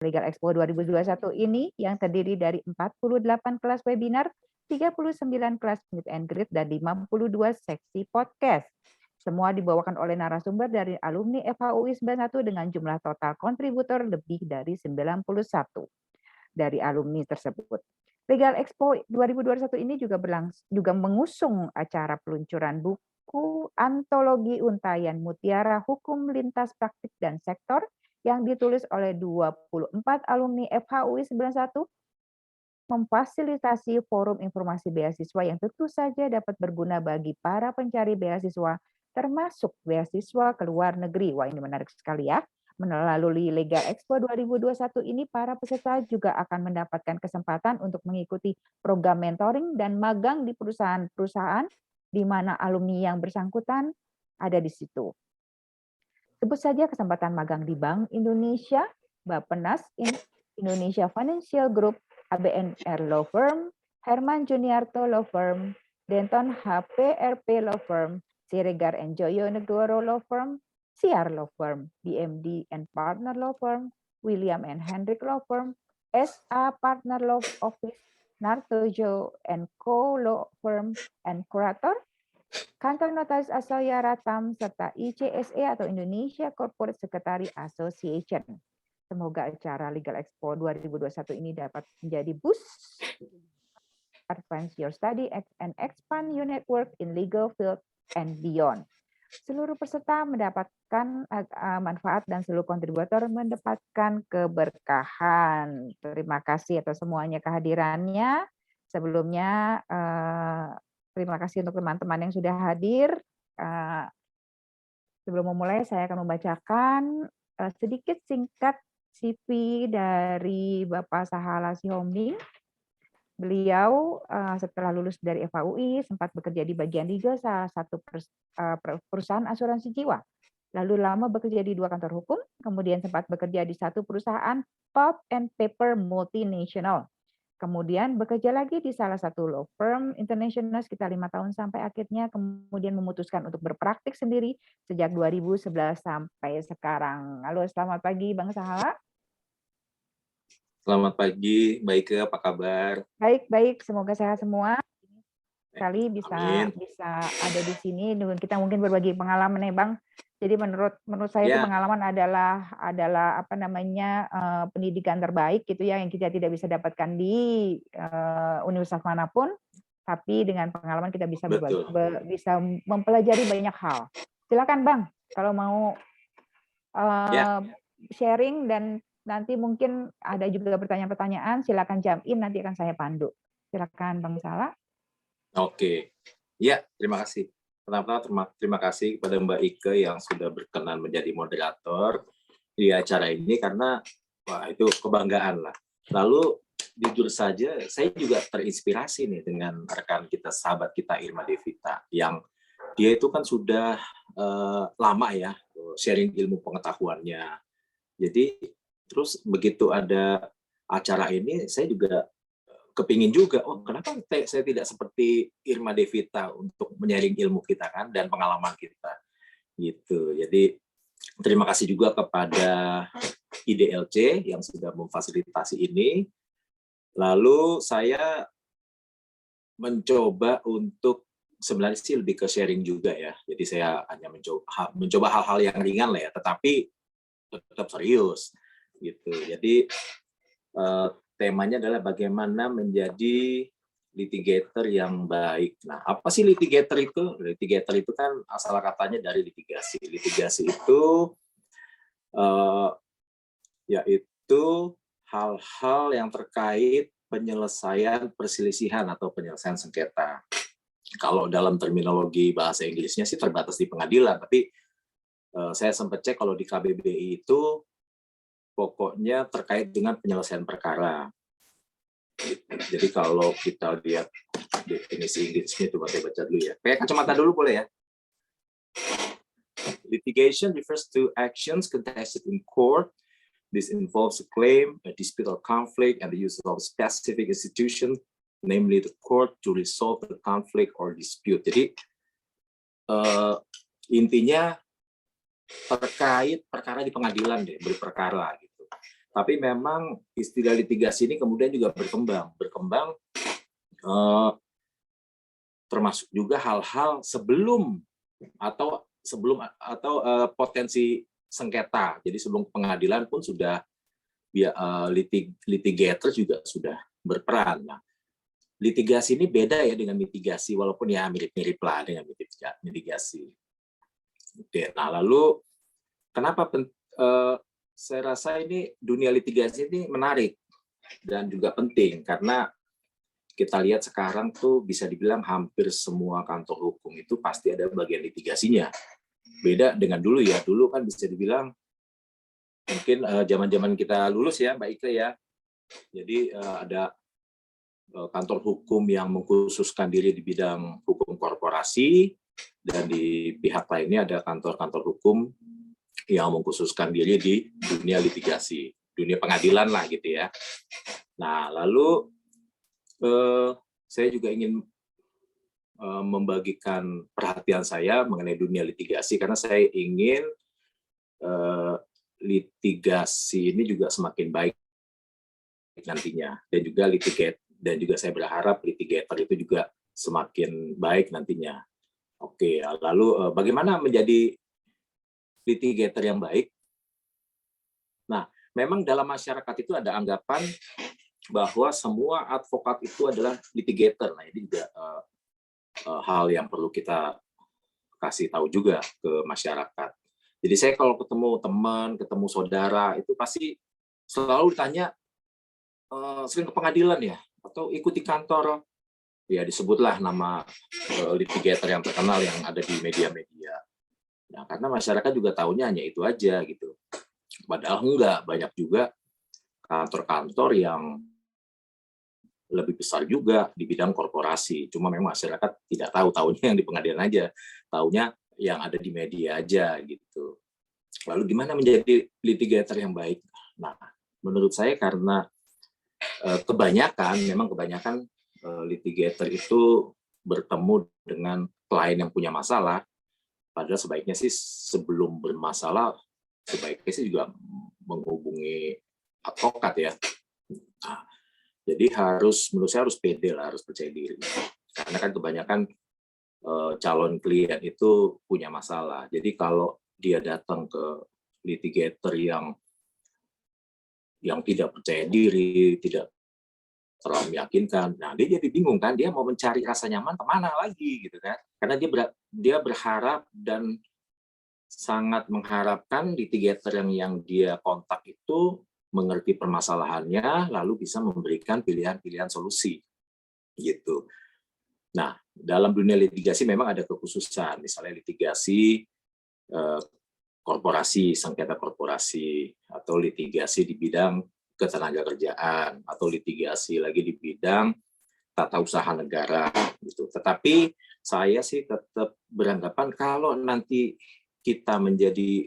Legal Expo 2021 ini yang terdiri dari 48 kelas webinar, 39 kelas meet and greet, dan 52 seksi podcast. Semua dibawakan oleh narasumber dari alumni FHUI 91 dengan jumlah total kontributor lebih dari 91 dari alumni tersebut. Legal Expo 2021 ini juga mengusung acara peluncuran buku antologi untayan mutiara hukum lintas praktik dan sektor yang ditulis oleh 24 alumni FHUI 91, memfasilitasi forum informasi beasiswa yang tentu saja dapat berguna bagi para pencari beasiswa, termasuk beasiswa ke luar negeri. Wah, ini menarik sekali ya. Melalui Legal Expo 2021 ini, para peserta juga akan mendapatkan kesempatan untuk mengikuti program mentoring dan magang di perusahaan-perusahaan di mana alumni yang bersangkutan ada di situ. Sebut saja kesempatan magang di Bank Indonesia, Bappenas, Indonesia Financial Group, ABNR Law Firm, Herman Juniarto Law Firm, Denton HPRP Law Firm, Siregar and Joyo Negoro Law Firm, CR Law Firm, BMD and Partner Law Firm, William and Hendrik Law Firm, SA Partner Law Office, Nartojo and Co Law Firm and Curator, Kantor Notaris Asoya Ratam, serta ICSE atau Indonesia Corporate Secretary Association. Semoga acara Legal Expo 2021 ini dapat menjadi boost, advance your study and expand your network in legal field and beyond. Seluruh peserta mendapatkan manfaat dan seluruh kontributor mendapatkan keberkahan. Terima kasih atas semuanya kehadirannya. Sebelumnya terima kasih untuk teman-teman yang sudah hadir. Sebelum memulai, saya akan membacakan sedikit singkat CV dari Bapak Sahala Sihombing. Beliau setelah lulus dari FHUI sempat bekerja di bagian legal salah satu perusahaan asuransi jiwa. Lalu lama bekerja di 2 kantor hukum, kemudian sempat bekerja di satu perusahaan pulp and paper multinational. Kemudian bekerja lagi di salah satu law firm internasional sekitar 5 tahun sampai akhirnya kemudian memutuskan untuk berpraktik sendiri sejak 2011 sampai sekarang. Halo, selamat pagi Bang Sahala. Selamat pagi, Mbak Ike, apa kabar? Baik, semoga sehat semua. Sekali bisa ada di sini. Kita mungkin berbagi pengalaman ya, Bang. Jadi menurut saya itu pengalaman adalah apa namanya pendidikan terbaik gitu ya, yang kita tidak bisa dapatkan di universitas manapun, tapi dengan pengalaman kita bisa bisa mempelajari banyak hal. Silakan Bang, kalau mau sharing dan nanti mungkin ada juga pertanyaan-pertanyaan, silakan jump in, nanti akan saya pandu. Silakan Bang Sahala. Oke, ya terima kasih. Pertama terima kasih kepada Mbak Ike yang sudah berkenan menjadi moderator di acara ini karena wah itu kebanggaan lah. Lalu jujur saja saya juga terinspirasi nih dengan rekan kita, sahabat kita Irma Devita yang dia itu kan sudah lama ya sharing ilmu pengetahuannya. Jadi terus begitu ada acara ini, saya juga kepingin juga, oh kenapa saya tidak seperti Irma Devita untuk menyaring ilmu kita kan dan pengalaman kita, gitu. Jadi terima kasih juga kepada IDLC yang sudah memfasilitasi ini. Lalu saya mencoba untuk sebenarnya sih lebih ke sharing juga ya. Jadi saya hanya mencoba hal-hal yang ringan lah ya, tetapi tetap serius. Gitu. Jadi temanya adalah bagaimana menjadi litigator yang baik. Nah, apa sih litigator itu? Litigator itu kan asal katanya dari litigasi. Litigasi itu yaitu hal-hal yang terkait penyelesaian perselisihan atau penyelesaian sengketa. Kalau dalam terminologi bahasa Inggrisnya sih terbatas di pengadilan, tapi saya sempat cek kalau di KBBI itu pokoknya terkait dengan penyelesaian perkara. Jadi kalau kita lihat definisi Inggrisnya, coba saya baca dulu ya. Pakai kacamata dulu boleh ya. Litigation refers to actions contested in court. This involves a claim, a dispute or conflict, and the use of a specific institution, namely the court, to resolve the conflict or dispute. Jadi intinya terkait perkara di pengadilan deh, berperkara gitu. Tapi memang istilah litigasi ini kemudian juga berkembang termasuk juga hal-hal potensi sengketa. Jadi sebelum pengadilan pun sudah litigator juga sudah berperan. Nah, litigasi ini beda ya dengan mitigasi, walaupun ya mirip-mirip lah dengan mitigasi. Oke, nah lalu kenapa saya rasa ini dunia litigasi ini menarik dan juga penting karena kita lihat sekarang tuh bisa dibilang hampir semua kantor hukum itu pasti ada bagian litigasinya. Beda dengan dulu ya, dulu kan bisa dibilang mungkin zaman-zaman kita lulus ya Mbak Ike ya, jadi ada kantor hukum yang mengkhususkan diri di bidang hukum korporasi, dan di pihak lainnya ada kantor-kantor hukum yang mengkhususkan diri di dunia litigasi, dunia pengadilan lah gitu ya. Nah, lalu saya juga ingin membagikan perhatian saya mengenai dunia litigasi karena saya ingin litigasi ini juga semakin baik nantinya, dan juga saya berharap litigator itu juga semakin baik nantinya. Oke, lalu bagaimana menjadi litigator yang baik? Nah, memang dalam masyarakat itu ada anggapan bahwa semua advokat itu adalah litigator. Nah, ini juga hal yang perlu kita kasih tahu juga ke masyarakat. Jadi saya kalau ketemu teman, ketemu saudara, itu pasti selalu ditanya, sering ke pengadilan ya? Atau ikut di kantor? Ya disebutlah nama litigator yang terkenal yang ada di media-media. Nah, karena masyarakat juga tahunya hanya itu aja gitu. Padahal enggak, banyak juga kantor-kantor yang lebih besar juga di bidang korporasi. Cuma memang masyarakat tidak tahu, tahunya yang di pengadilan aja, tahunya yang ada di media aja gitu. Lalu gimana menjadi litigator yang baik? Nah, menurut saya karena kebanyakan litigator itu bertemu dengan klien yang punya masalah, padahal sebaiknya sih sebelum bermasalah, sebaiknya sih juga menghubungi advokat ya. Nah, jadi menurut saya harus pede lah, harus percaya diri. Karena kan kebanyakan calon klien itu punya masalah. Jadi kalau dia datang ke litigator yang tidak percaya diri, tidak terlalu meyakinkan, nah dia jadi bingung kan, dia mau mencari rasa nyaman kemana lagi gitu kan? Karena dia berharap dan sangat mengharapkan litigator yang dia kontak itu mengerti permasalahannya, lalu bisa memberikan pilihan-pilihan solusi, gitu. Nah, dalam dunia litigasi memang ada kekhususan, misalnya litigasi korporasi, sengketa korporasi, atau litigasi di bidang ketenagakerjaan, atau litigasi lagi di bidang tata usaha negara, gitu. Tetapi saya sih tetap beranggapan kalau nanti kita menjadi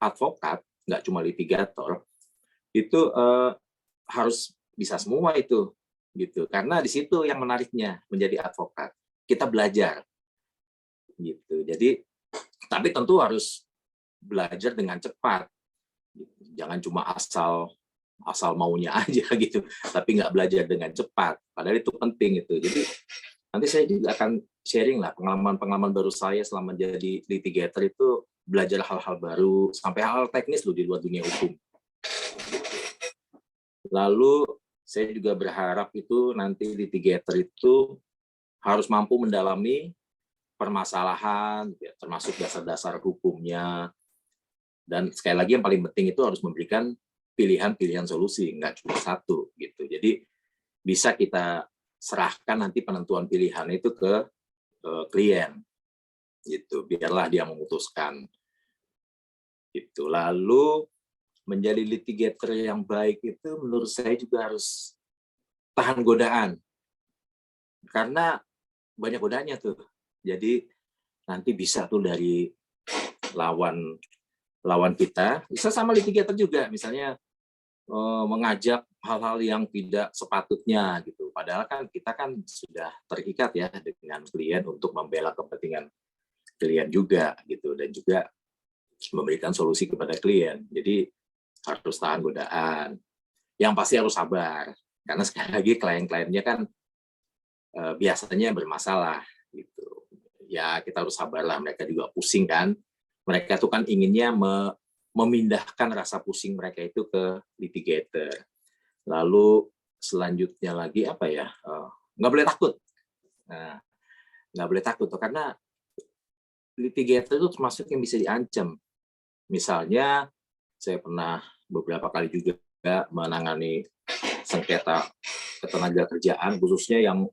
advokat, nggak cuma litigator, itu harus bisa semua itu, gitu. Karena di situ yang menariknya menjadi advokat, kita belajar, gitu. Jadi, tapi tentu harus belajar dengan cepat, jangan cuma asal maunya aja gitu, tapi nggak belajar dengan cepat. Padahal itu penting itu. Jadi nanti saya juga akan sharing lah pengalaman-pengalaman baru saya selama menjadi litigator itu, belajar hal-hal baru sampai hal-hal teknis loh di luar dunia hukum. Lalu saya juga berharap itu nanti litigator itu harus mampu mendalami permasalahan, ya, termasuk dasar-dasar hukumnya. Dan sekali lagi yang paling penting itu harus memberikan pilihan-pilihan solusi, nggak cuma satu gitu. Jadi bisa kita serahkan nanti penentuan pilihan itu ke klien, gitu. Biarlah dia memutuskan. Gitu. Lalu menjadi litigator yang baik itu menurut saya juga harus tahan godaan. Karena banyak godaannya tuh. Jadi nanti bisa tuh dari lawan kita, bisa sama litigator juga, misalnya mengajak hal-hal yang tidak sepatutnya gitu. Padahal kan kita kan sudah terikat ya dengan klien untuk membela kepentingan klien juga gitu, dan juga memberikan solusi kepada klien. Jadi harus tahan godaan. Yang pasti harus sabar, karena sekali lagi klien-kliennya kan biasanya bermasalah gitu. Ya kita harus sabarlah, mereka juga pusing kan. Mereka tuh kan inginnya memindahkan rasa pusing mereka itu ke litigator. Lalu selanjutnya lagi apa ya? Nggak boleh takut. Nah, nggak boleh takut tuh, karena litigator itu termasuk yang bisa diancam. Misalnya saya pernah beberapa kali juga menangani sengketa ketenaga kerjaan, khususnya yang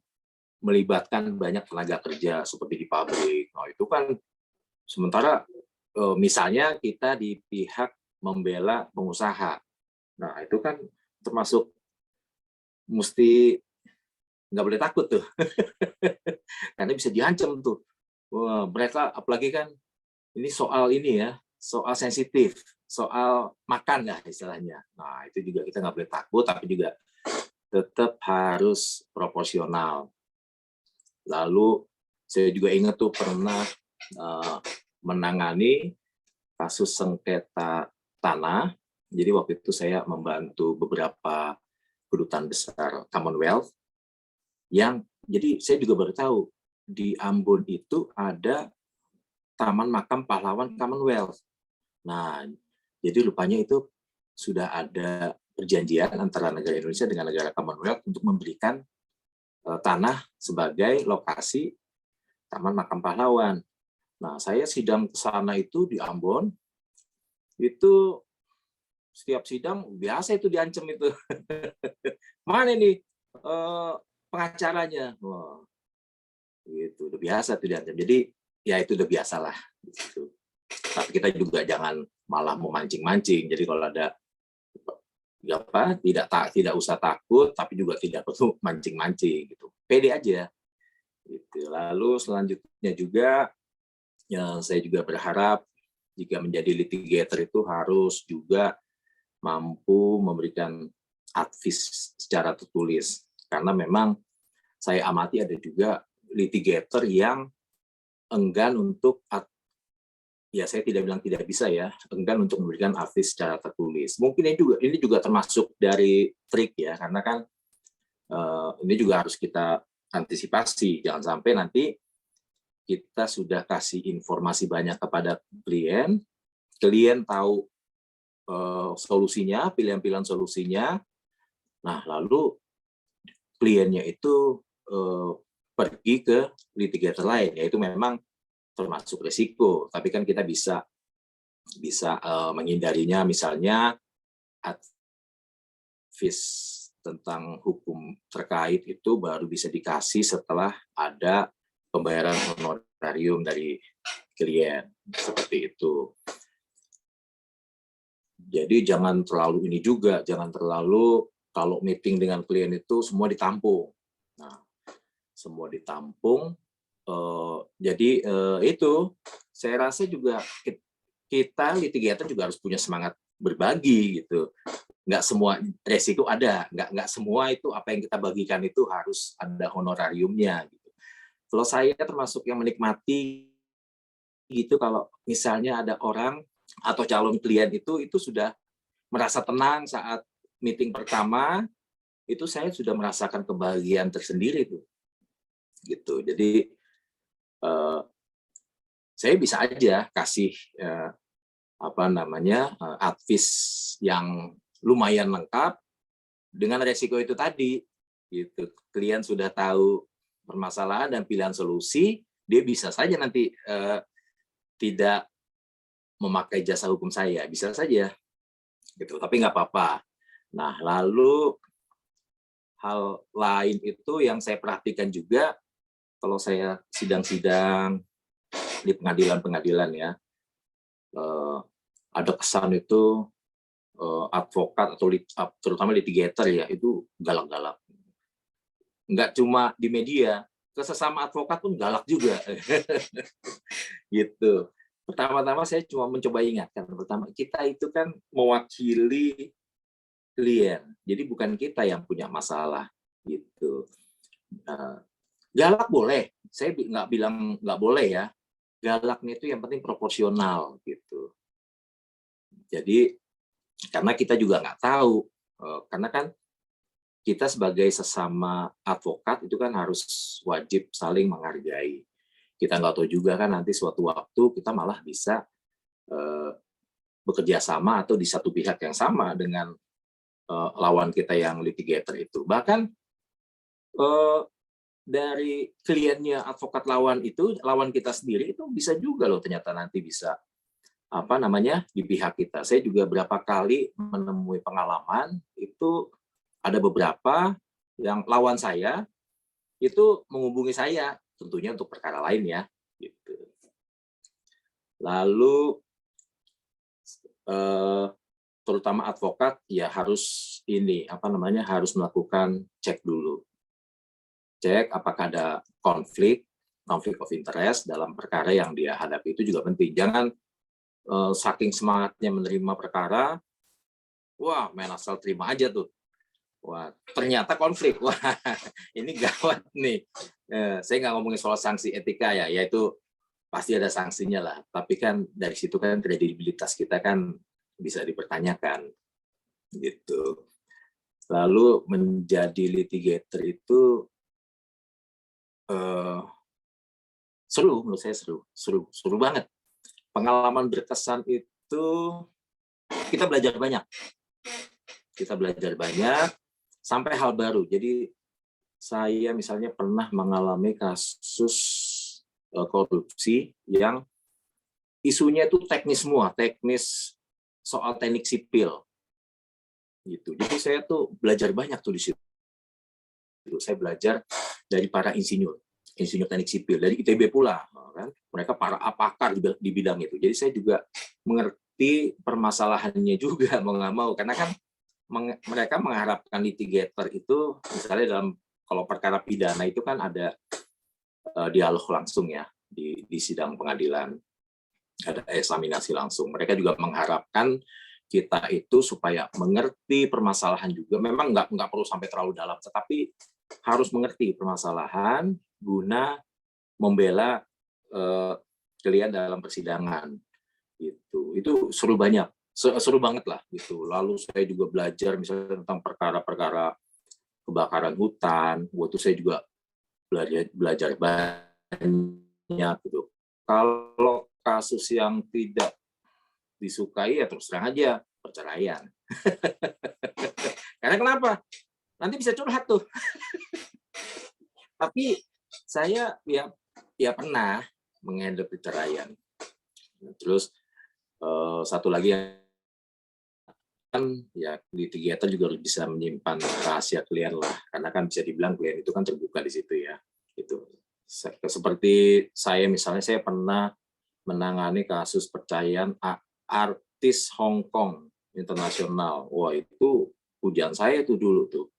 melibatkan banyak tenaga kerja seperti di pabrik. Nah itu kan sementara misalnya kita di pihak membela pengusaha. Nah itu kan termasuk mesti nggak boleh takut tuh, karena bisa diancam tuh. Wah, mereka apalagi kan ini ya, soal sensitif, soal makan lah istilahnya. Nah itu juga kita nggak boleh takut, tapi juga tetap harus proporsional. Lalu saya juga ingat tuh pernah menangani kasus sengketa tanah. Jadi waktu itu saya membantu beberapa kedutaan besar Commonwealth yang, jadi saya juga baru tahu di Ambon itu ada Taman Makam Pahlawan Commonwealth. Nah, jadi rupanya itu sudah ada perjanjian antara negara Indonesia dengan negara Commonwealth untuk memberikan tanah sebagai lokasi Taman Makam Pahlawan. Nah, saya sidang ke sana itu di Ambon, itu setiap sidang biasa itu diancam itu. Mana nih pengacaranya? Wah, gitu, udah biasa tuh diancam. Jadi ya itu udah biasa lah. Gitu. Tapi kita juga jangan malah memancing-mancing. Jadi kalau ada tidak usah takut, tapi juga tidak perlu mancing-mancing gitu. Pede aja. Gitu. Lalu selanjutnya juga ya, saya juga berharap jika menjadi litigator itu harus juga mampu memberikan advice secara tertulis. Karena memang saya amati ada juga litigator yang enggan untuk, ya saya tidak bilang tidak bisa ya, enggan untuk memberikan advice secara tertulis. Mungkin ini juga termasuk dari trik ya, karena kan ini juga harus kita antisipasi. Jangan sampai nanti kita sudah kasih informasi banyak kepada klien tahu solusinya, pilihan-pilihan solusinya, nah lalu kliennya itu pergi ke litigator lain, yaitu memang termasuk risiko. Tapi kan kita bisa menghindarinya, misalnya advice tentang hukum terkait itu baru bisa dikasih setelah ada pembayaran honorarium dari klien, seperti itu. Jadi jangan terlalu ini juga, jangan terlalu kalau meeting dengan klien itu semua ditampung. Nah, semua ditampung. Jadi itu saya rasa juga kita litigator juga harus punya semangat berbagi gitu. Nggak semua resiko ada, nggak semua itu apa yang kita bagikan itu harus ada honorariumnya gitu. Kalau saya termasuk yang menikmati gitu, kalau misalnya ada orang atau calon klien itu sudah merasa tenang saat meeting pertama, itu saya sudah merasakan kebahagiaan tersendiri tuh. Gitu. Jadi saya bisa aja kasih advice yang lumayan lengkap dengan resiko itu tadi. Gitu. Klien sudah tahu permasalahan dan pilihan solusi, dia bisa saja nanti tidak memakai jasa hukum saya, bisa saja. Gitu. Tapi nggak apa-apa. Nah, lalu hal lain itu yang saya perhatikan juga kalau saya sidang-sidang di pengadilan-pengadilan ya, ada kesan itu advokat atau terutama litigator ya, itu galak-galak. Nggak cuma di media, ke sesama advokat pun galak juga. Gitu. Pertama-tama saya cuma mencoba ingatkan, pertama kita itu kan mewakili klien, jadi bukan kita yang punya masalah gitu. Galak boleh, saya nggak bilang nggak boleh ya. Galaknya itu yang penting proporsional gitu. Jadi Karena kita juga nggak tahu, karena kan kita sebagai sesama advokat itu kan harus wajib saling menghargai. Kita nggak tahu juga kan nanti suatu waktu kita malah bisa bekerja sama atau di satu pihak yang sama dengan lawan kita yang litigator itu. Bahkan dari kliennya advokat lawan itu, lawan kita sendiri itu bisa juga loh ternyata nanti bisa di pihak kita. Saya juga berapa kali menemui pengalaman itu ada beberapa yang lawan saya itu menghubungi saya, tentunya untuk perkara lain ya, gitu. Lalu terutama advokat ya harus harus melakukan cek dulu. Cek apakah ada konflik of interest dalam perkara yang dia hadapi, itu juga penting. Jangan saking semangatnya menerima perkara, wah main asal terima aja tuh. Wah, ternyata konflik. Wah, ini gawat nih. Saya nggak ngomongin soal sanksi etika ya, yaitu pasti ada sanksinya lah. Tapi kan dari situ kan kredibilitas kita kan bisa dipertanyakan, gitu. Lalu menjadi litigator itu seru, menurut saya seru banget. Pengalaman berkesan itu kita belajar banyak sampai hal baru. Jadi saya misalnya pernah mengalami kasus korupsi yang isunya itu teknis semua, teknis soal teknik sipil gitu. Jadi saya tuh belajar banyak tuh di situ. Saya belajar dari para insinyur teknik sipil dari ITB pula, kan? Mereka para pakar di bidang itu. Jadi saya juga mengerti permasalahannya juga mau nggak mau, karena kan mereka mengharapkan litigator itu misalnya kalau perkara pidana itu kan ada dialog langsung ya di sidang pengadilan, ada eksaminasi langsung. Mereka juga mengharapkan kita itu supaya mengerti permasalahan juga. Memang nggak perlu sampai terlalu dalam, tetapi harus mengerti permasalahan guna membela klien dalam persidangan. Itu seru banget lah gitu. Lalu saya juga belajar misalnya tentang perkara-perkara kebakaran hutan. Waktu saya juga belajar banyak gitu. Kalau kasus yang tidak disukai ya terus terang aja perceraian. Karena kenapa? Nanti bisa curhat tuh. Tapi saya ya pernah menghandle perceraian. Terus satu lagi yang kan ya litigator juga harus bisa menyimpan rahasia klien lah, karena kan bisa dibilang klien itu kan terbuka di situ ya. Itu seperti saya misalnya, saya pernah menangani kasus perceraian artis Hong Kong internasional. Wah, itu hujan saya tuh dulu tuh.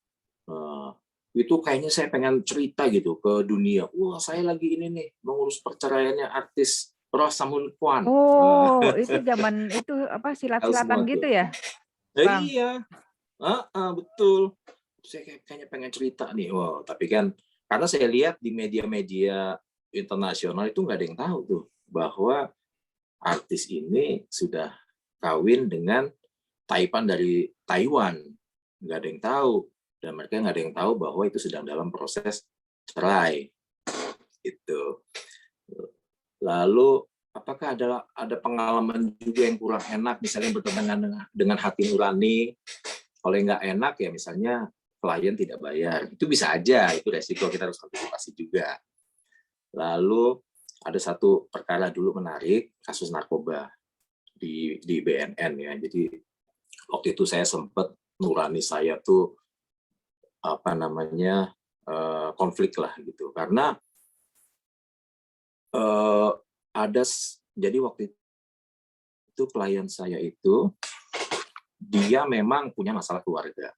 Itu kayaknya saya pengen cerita gitu ke dunia. Wah, saya lagi ini nih mengurus perceraiannya artis Roh Samun Kwan. Oh, itu zaman itu silat-silatan gitu ya, Bang? Iya, betul. Saya kayaknya pengen cerita nih. Wow, tapi kan karena saya lihat di media-media internasional itu nggak ada yang tahu tuh bahwa artis ini sudah kawin dengan taipan dari Taiwan. Nggak ada yang tahu. Dan mereka nggak ada yang tahu bahwa itu sedang dalam proses cerai. Itu. Lalu apakah ada pengalaman juga yang kurang enak, misalnya bertentangan dengan hati nurani? Kalau nggak enak ya misalnya klien tidak bayar, itu bisa aja, itu resiko, kita harus antisipasi juga. Lalu ada satu perkara dulu menarik, kasus narkoba di BNN ya. Jadi waktu itu saya sempat nurani saya tuh konflik lah gitu, karena jadi waktu itu klien saya itu dia memang punya masalah keluarga,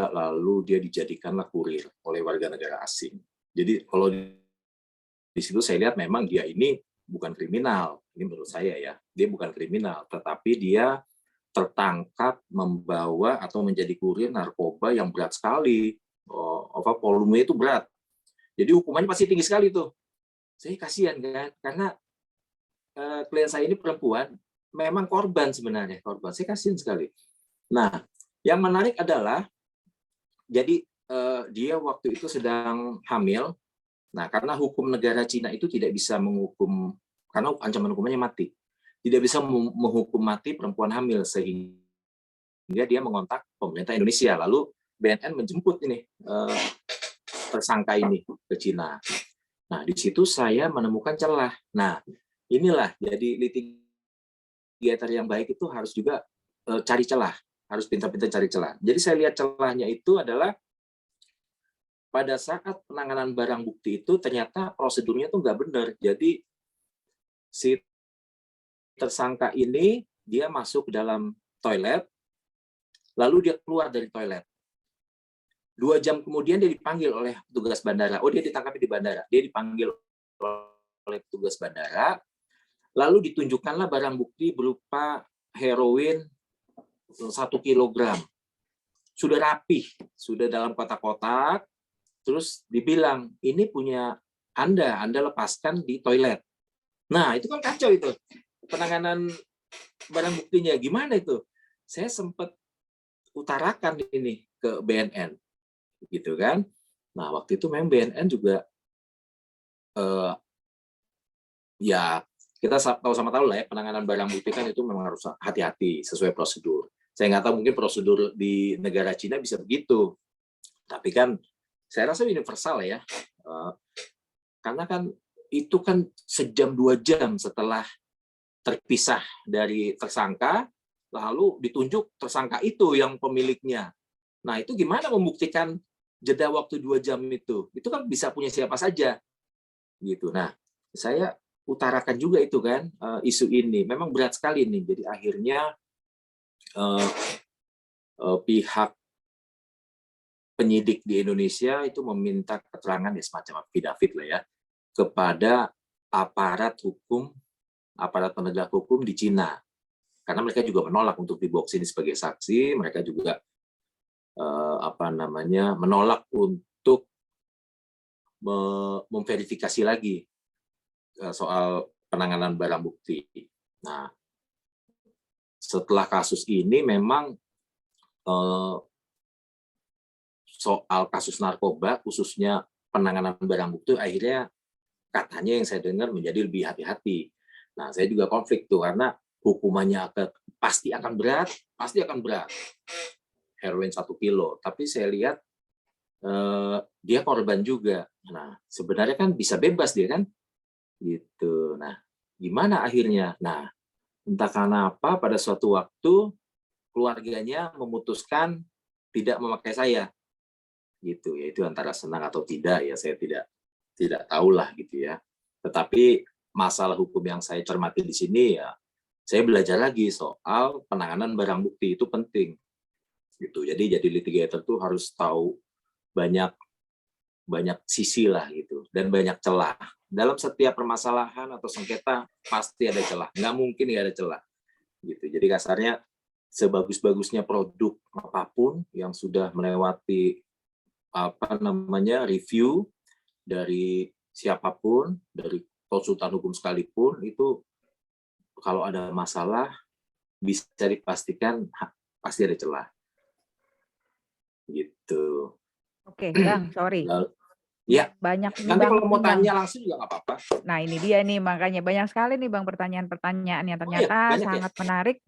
lalu dia dijadikanlah kurir oleh warga negara asing. Jadi kalau di situ saya lihat memang dia ini bukan kriminal, ini menurut saya ya, dia bukan kriminal, tetapi dia tertangkap membawa atau menjadi kurir narkoba yang berat sekali, volumenya itu berat. Jadi hukumannya pasti tinggi sekali tuh. Saya kasihan kan, karena klien saya ini perempuan, memang korban sebenarnya, korban. Saya kasihan sekali. Nah, yang menarik adalah jadi dia waktu itu sedang hamil. Nah, karena hukum negara Cina itu tidak bisa menghukum, karena ancaman hukumannya mati. Tidak bisa menghukum mati perempuan hamil, sehingga dia mengontak pemerintah Indonesia. Lalu BNN menjemput ini tersangka ini ke Cina. Nah, di situ saya menemukan celah. Nah, inilah jadi litigator yang baik itu harus juga cari celah, harus pintar-pintar cari celah. Jadi saya lihat celahnya itu adalah pada saat penanganan barang bukti itu ternyata prosedurnya tuh nggak benar. Jadi si tersangka ini dia masuk ke dalam toilet, lalu dia keluar dari toilet. 2 jam kemudian dia dipanggil oleh petugas bandara. Oh, dia ditangkap di bandara. Dia dipanggil oleh petugas bandara, lalu ditunjukkanlah barang bukti berupa heroin 1 kilogram. Sudah rapih, sudah dalam kotak-kotak, terus dibilang, ini punya Anda lepaskan di toilet. Nah, itu kan kacau itu. Penanganan barang buktinya gimana itu? Saya sempat utarakan ini ke BNN, gitu kan. Nah, waktu itu memang BNN juga ya kita tahu lah ya, penanganan barang bukti kan itu memang harus hati-hati sesuai prosedur. Saya nggak tahu mungkin prosedur di negara Cina bisa begitu, tapi kan saya rasa universal ya, karena kan itu kan sejam 2 jam setelah terpisah dari tersangka, lalu ditunjuk tersangka itu yang pemiliknya. Nah, itu gimana membuktikan jeda waktu 2 jam itu? Itu kan bisa punya siapa saja, gitu. Nah, saya utarakan juga itu kan, isu ini. Memang berat sekali nih. Jadi akhirnya pihak penyidik di Indonesia itu meminta keterangan ya semacam affidavit lah ya kepada aparat penegak hukum di Cina, karena mereka juga menolak untuk dibawa sini sebagai saksi. Mereka juga menolak untuk memverifikasi lagi soal penanganan barang bukti. Nah, setelah kasus ini memang soal kasus narkoba, khususnya penanganan barang bukti, akhirnya katanya yang saya dengar menjadi lebih hati-hati. Nah, saya juga konflik tuh, karena hukumannya pasti akan berat. Heroin 1 kilo. Tapi saya lihat dia korban juga. Nah, sebenarnya kan bisa bebas dia kan, gitu. Nah, gimana akhirnya? Nah, entah karena apa pada suatu waktu keluarganya memutuskan tidak memakai saya, gitu. Yaitu antara senang atau tidak ya, saya tidak tahulah gitu ya. Tetapi masalah hukum yang saya cermati di sini ya, saya belajar lagi soal penanganan barang bukti itu penting, gitu. Jadi litigator tuh harus tahu banyak sisi lah gitu, dan banyak celah. Dalam setiap permasalahan atau sengketa pasti ada celah, nggak mungkin nggak ada celah, gitu. Jadi kasarnya sebagus-bagusnya produk apapun yang sudah melewati review dari siapapun, dari konsultan hukum sekalipun, itu kalau ada masalah bisa dipastikan pasti ada celah, gitu. Oke, Bang, sorry. Ya, banyak nanti kalau mau Bang. tanya langsung juga nggak apa-apa. Nah, ini dia nih, makanya banyak sekali nih Bang pertanyaan-pertanyaan yang ternyata sangat menarik.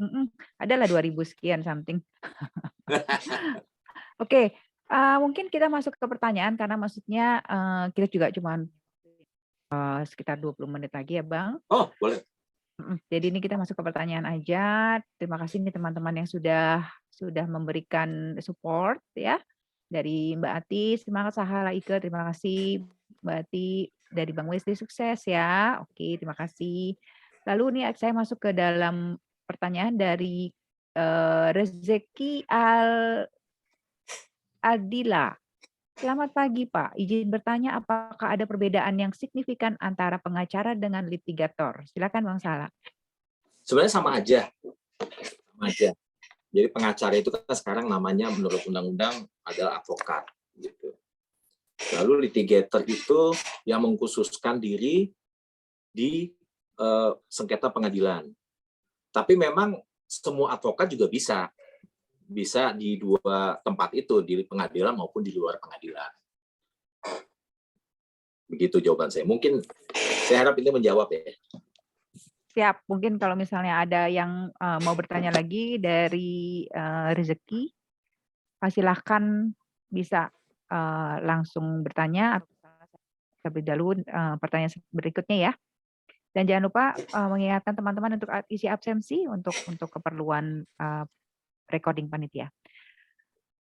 Adalah 2000 sekian something. Oke, mungkin kita masuk ke pertanyaan, karena maksudnya kita juga cuma sekitar 20 menit lagi ya Bang. Oh, boleh. Jadi ini kita masuk ke pertanyaan aja. Terima kasih nih teman-teman yang sudah memberikan support ya. Dari Mbak Ati, semangat Sahala Ike, terima kasih Mbak Ati. Dari Bang Wesley, sukses ya. Oke, terima kasih. Lalu nih saya masuk ke dalam pertanyaan dari Rezeki Adila. Selamat pagi Pak, izin bertanya apakah ada perbedaan yang signifikan antara pengacara dengan litigator? Silakan Bang Sala. Sebenarnya sama aja. Jadi pengacara itu kan sekarang namanya menurut undang-undang adalah advokat, gitu. Lalu litigator itu yang mengkhususkan diri di sengketa pengadilan. Tapi memang semua advokat juga bisa di dua tempat itu, di pengadilan maupun di luar pengadilan. Begitu jawaban saya. Mungkin saya harap ini menjawab ya. Siap, mungkin kalau misalnya ada yang mau bertanya lagi dari Rezeki, silahkan bisa langsung bertanya atau terlebih dahulu pertanyaan berikutnya ya. Dan jangan lupa mengingatkan teman-teman untuk isi absensi untuk keperluan recording panitia.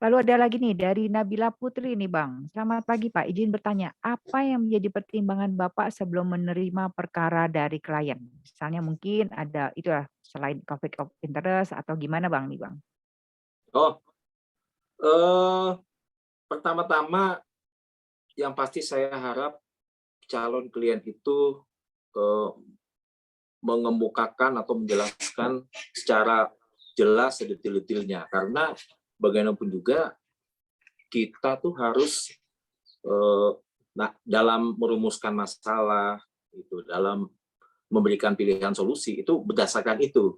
Lalu ada lagi nih dari Nabila Putri nih Bang. Selamat pagi Pak, izin bertanya, apa yang menjadi pertimbangan Bapak sebelum menerima perkara dari klien? Misalnya mungkin ada itu ya, selain conflict of interest atau gimana Bang nih Bang? Oh, pertama-tama yang pasti saya harap calon klien itu mengemukakan atau menjelaskan secara jelas sedetil-detilnya, karena bagaimanapun juga kita tuh harus dalam merumuskan masalah itu, dalam memberikan pilihan solusi itu berdasarkan itu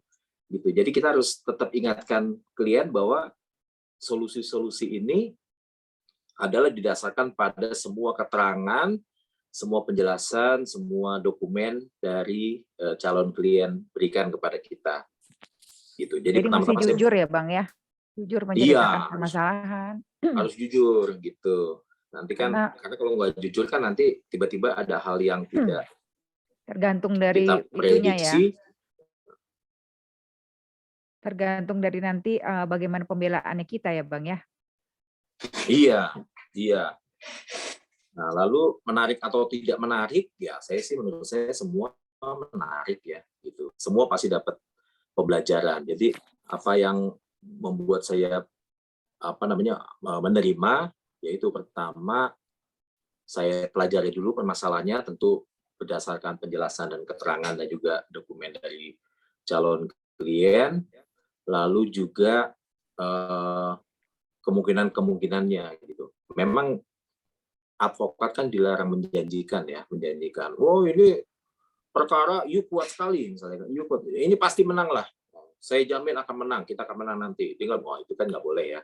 gitu. Jadi kita harus tetap ingatkan klien bahwa solusi-solusi ini adalah didasarkan pada semua keterangan, semua penjelasan, semua dokumen dari calon klien berikan kepada kita. Gitu. Jadi masih pertama-tama jujur ya Bang ya? Jujur menceritakan permasalahan. Harus jujur gitu. Nanti kan karena kalau nggak jujur kan nanti tiba-tiba ada hal yang tidak tergantung dari kita prediksi. Tergantung dari nanti bagaimana pembelaannya kita ya Bang ya. Iya. Nah, lalu menarik atau tidak menarik, ya menurut saya semua menarik ya, gitu. Semua pasti dapat pembelajaran. Jadi apa yang membuat saya menerima, yaitu pertama saya pelajari dulu permasalahannya, tentu berdasarkan penjelasan dan keterangan dan juga dokumen dari calon klien, lalu juga kemungkinannya gitu. Memang advokat kan dilarang menjanjikan, oh ini perkara you kuat sekali, misalnya, ini pasti menang lah, saya jamin akan menang, kita akan menang nanti. Tinggal, itu kan nggak boleh ya.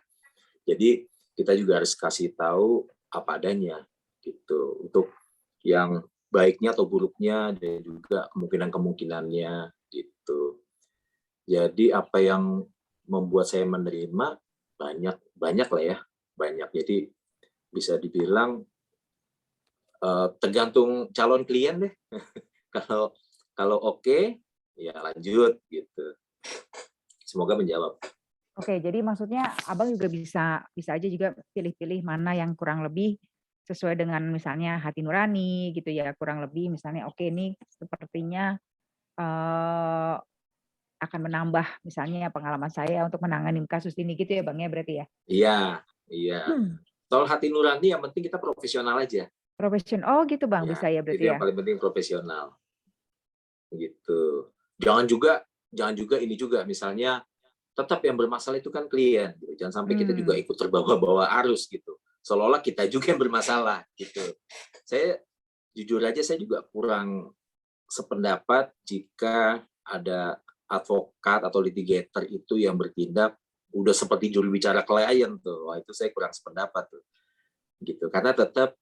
Jadi kita juga harus kasih tahu apa adanya, gitu, untuk yang baiknya atau buruknya dan juga kemungkinannya, gitu. Jadi apa yang membuat saya menerima banyak lah ya, banyak. Jadi bisa dibilang tergantung calon klien deh. Kalau oke, ya lanjut gitu. Semoga menjawab. Oke, jadi maksudnya Abang juga bisa aja juga pilih-pilih mana yang kurang lebih sesuai dengan misalnya hati nurani gitu ya, kurang lebih misalnya oke ini sepertinya akan menambah misalnya pengalaman saya untuk menangani kasus ini gitu ya Bang ya berarti ya? Iya. Soal hati nurani yang penting kita profesional aja. Profesional, oh gitu Bang, Ya, bisa ya berarti jadi ya? yang paling penting profesional. Gitu. Jangan juga ini juga, misalnya tetap yang bermasalah itu kan klien, gitu. Jangan sampai kita juga ikut terbawa-bawa arus gitu. Seolah-olah kita juga yang bermasalah gitu. Saya jujur aja saya juga kurang sependapat jika ada advokat atau litigator itu yang bertindak udah seperti juru bicara klien tuh. Wah, itu saya kurang sependapat tuh. Gitu. Karena tetap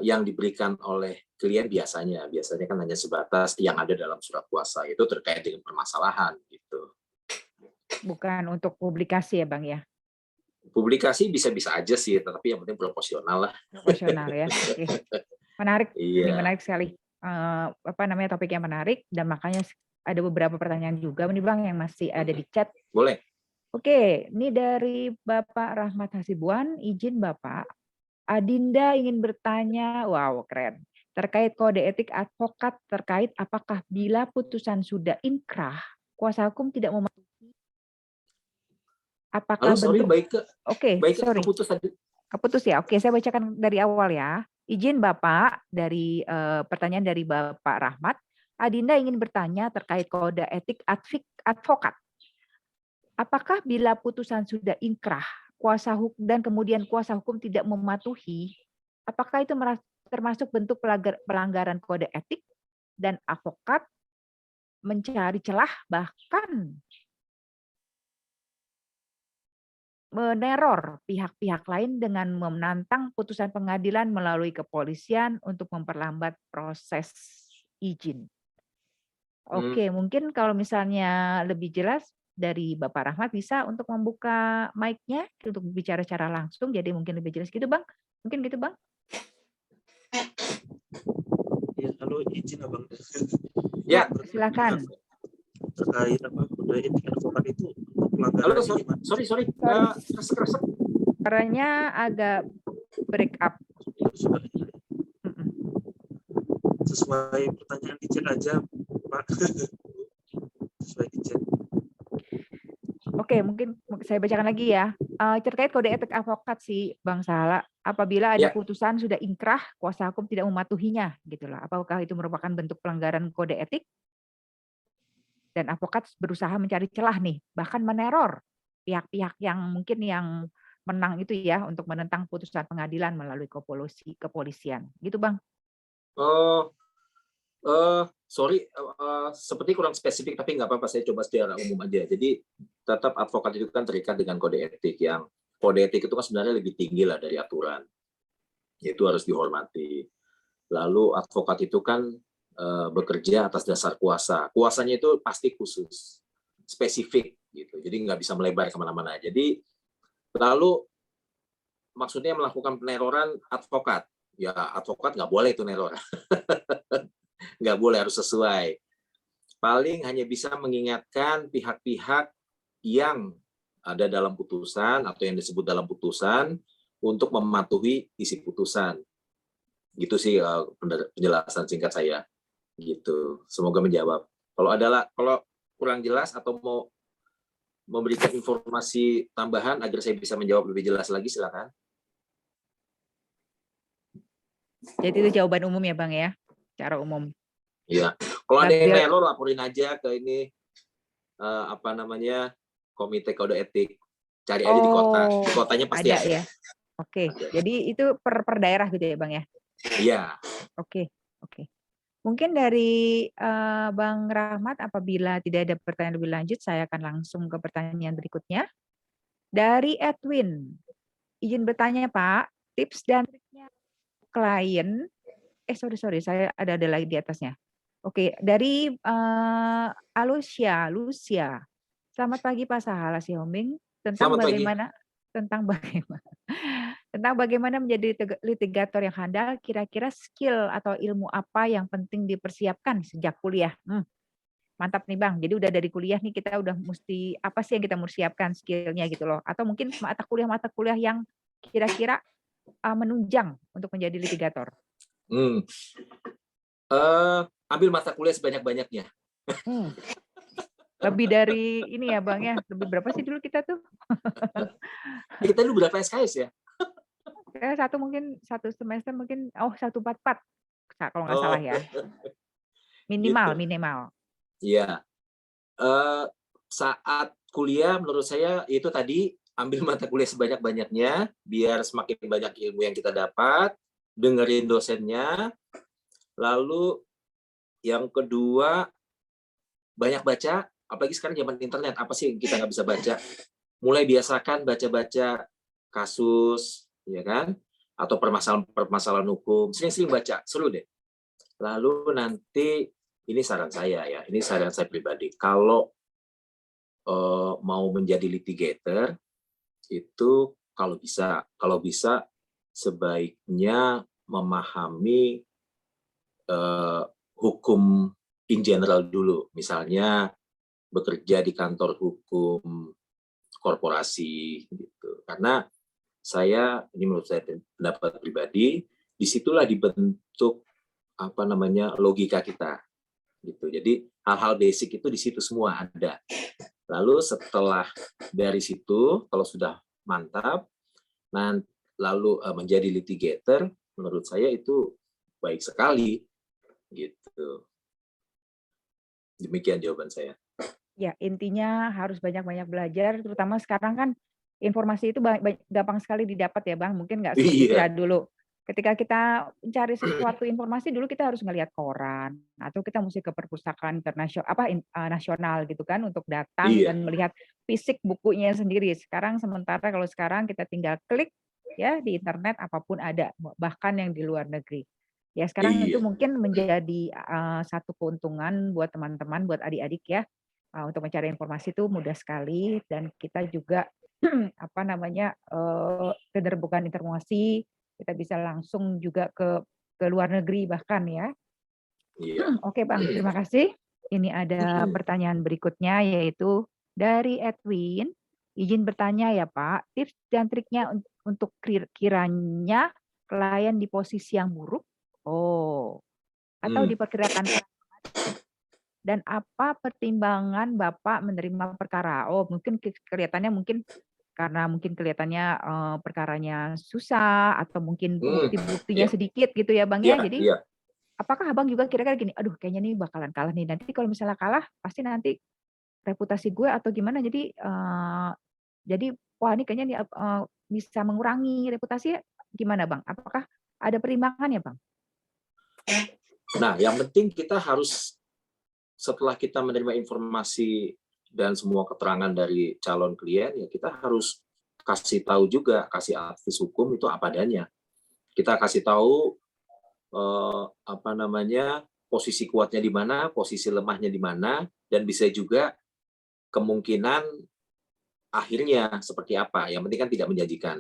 yang diberikan oleh klien biasanya kan hanya sebatas yang ada dalam surat kuasa, itu terkait dengan permasalahan gitu. Bukan untuk publikasi ya Bang ya? Publikasi bisa-bisa aja sih, tetapi yang penting proporsional lah. Proporsional ya. Oke. Menarik. Ini menarik sekali. Topiknya menarik dan makanya ada beberapa pertanyaan juga nih Bang yang masih ada di chat. Boleh. Oke, ini dari Bapak Rahmat Hasibuan, izin Bapak, Adinda ingin bertanya, wow keren, terkait kode etik advokat terkait apakah bila putusan sudah inkrah, kuasa hukum tidak mematuhi, apakah bentuk keputus ya. Oke, saya bacakan dari awal ya. Izin Bapak, dari pertanyaan dari Bapak Rahmat, Adinda ingin bertanya terkait kode etik advokat. Apakah bila putusan sudah inkrah, kuasa hukum dan kemudian kuasa hukum tidak mematuhi, apakah itu termasuk bentuk pelanggaran kode etik dan advokat mencari celah, bahkan meneror pihak-pihak lain dengan menantang putusan pengadilan melalui kepolisian untuk memperlambat proses izin. Hmm. Oke, mungkin kalau misalnya lebih jelas dari Bapak Rahmat bisa untuk membuka mic-nya untuk bicara secara langsung, jadi mungkin lebih jelas gitu, Bang? Mungkin gitu, Bang? Ya, kalau izin abang Ya, Silakan. terkait kode etik advokat itu halo, pelanggaran gimana? sorry. Sorry. Kresek. Suaranya agak break up. Sudah Mm-mm. sesuai pertanyaan di chat aja, Pak. Sesuai di chat. Oke, mungkin saya bacakan lagi ya. Terkait kode etik advokat sih, Bang Sahala, apabila ada Ya. putusan sudah ingkrah, kuasa hukum tidak mematuhinya, gitulah. Apakah itu merupakan bentuk pelanggaran kode etik? Dan advokat berusaha mencari celah nih, bahkan meneror pihak-pihak yang mungkin yang menang itu ya untuk menentang putusan pengadilan melalui kepolisian. Gitu, Bang. Oh, sorry, seperti kurang spesifik, tapi nggak apa-apa, saya coba secara umum aja. Jadi tetap advokat itu kan terikat dengan kode etik, yang kode etik itu kan sebenarnya lebih tinggi lah dari aturan. Itu harus dihormati. Lalu advokat itu kan bekerja atas dasar kuasa. Kuasanya itu pasti khusus, spesifik gitu. Jadi nggak bisa melebar kemana-mana. Jadi lalu maksudnya melakukan peneroran advokat. Ya advokat nggak boleh itu neror. Nggak boleh, harus sesuai. Paling hanya bisa mengingatkan pihak-pihak yang ada dalam putusan atau yang disebut dalam putusan untuk mematuhi isi putusan. Gitu sih penjelasan singkat saya. Gitu. Semoga menjawab. Kalau kurang jelas atau mau memberikan informasi tambahan agar saya bisa menjawab lebih jelas lagi, silakan. Jadi itu jawaban umum ya, Bang ya, secara umum. Iya. Kalau ada yang error laporin aja ke ini Komite Kode Etik. Cari aja di kota. Di kotanya pasti ada. Ya. Oke. Jadi itu per daerah gitu ya, Bang ya? Iya. Oke. Mungkin dari Bang Rahmat, apabila tidak ada pertanyaan lebih lanjut, saya akan langsung ke pertanyaan berikutnya. Dari Edwin, izin bertanya Pak, tips dan triknya klien, sorry, saya ada lagi di atasnya. Oke, dari Lucia. Selamat pagi Pak Sahala Sihombing, tentang bagaimana menjadi litigator yang handal, kira-kira skill atau ilmu apa yang penting dipersiapkan sejak kuliah? Mantap nih Bang, jadi udah dari kuliah nih kita udah mesti, apa sih yang kita mesti siapkan skillnya gitu loh. Atau mungkin mata kuliah yang kira-kira menunjang untuk menjadi litigator. Ambil mata kuliah sebanyak-banyaknya. Lebih dari ini ya Bang ya, lebih berapa sih dulu kita tuh? Kita dulu berapa SKS ya? Satu semester mungkin 144 kalau nggak salah ya. Minimal. Iya. Saat kuliah menurut saya itu tadi, ambil mata kuliah sebanyak-banyaknya biar semakin banyak ilmu yang kita dapat, dengerin dosennya. Lalu yang kedua, banyak baca, apalagi sekarang zaman internet, apa sih yang kita nggak bisa baca? Mulai biasakan baca-baca kasus, ya kan? Atau permasalahan hukum, sering-sering baca, seru deh. Lalu nanti, ini saran saya ya, ini saran saya pribadi, kalau mau menjadi litigator, itu kalau bisa sebaiknya memahami hukum in general dulu, misalnya bekerja di kantor hukum korporasi gitu. Karena ini menurut saya pendapat pribadi, disitulah dibentuk logika kita gitu. Jadi hal-hal basic itu di situ semua ada. Lalu setelah dari situ, kalau sudah mantap, lalu menjadi litigator, menurut saya itu baik sekali gitu. Demikian jawaban saya. Ya, intinya harus banyak-banyak belajar, terutama sekarang kan informasi itu gampang sekali didapat ya Bang, mungkin nggak seperti kita dulu. Ketika kita mencari sesuatu informasi dulu kita harus ngelihat koran atau kita mesti ke perpustakaan nasional gitu kan untuk datang Iya, dan melihat fisik bukunya sendiri. Kalau sekarang kita tinggal klik ya di internet apapun ada, bahkan yang di luar negeri. Ya sekarang itu iya, mungkin menjadi, satu keuntungan buat teman-teman, buat adik-adik ya, untuk mencari informasi itu mudah sekali dan kita juga keterbukaan informasi, kita bisa langsung juga ke luar negeri bahkan ya. iya. Oke Bang, terima kasih. Ini ada pertanyaan berikutnya yaitu dari Edwin. Izin bertanya ya Pak, tips dan triknya untuk kiranya klien di posisi yang buruk, atau Hmm. diperkirakan dan apa pertimbangan Bapak menerima perkara? Oh, mungkin kelihatannya mungkin karena mungkin kelihatannya, perkaranya susah atau mungkin Hmm. bukti-buktinya Iya, sedikit gitu ya, Bang, iya, ya. Jadi, iya. apakah Abang juga kira-kira gini, "Aduh kayaknya nih bakalan kalah nih, nanti kalau misalnya kalah pasti nanti reputasi gue," atau gimana. Jadi, wah ini kayaknya nih, bisa mengurangi reputasi, gimana, Bang? Apakah ada pertimbangan ya, Bang? Nah, yang penting kita harus setelah kita menerima informasi dan semua keterangan dari calon klien, ya kita harus kasih tahu juga, kasih advies hukum itu apa adanya. Kita kasih tahu posisi kuatnya di mana, posisi lemahnya di mana, dan bisa juga kemungkinan akhirnya seperti apa. Yang penting kan tidak menjanjikan.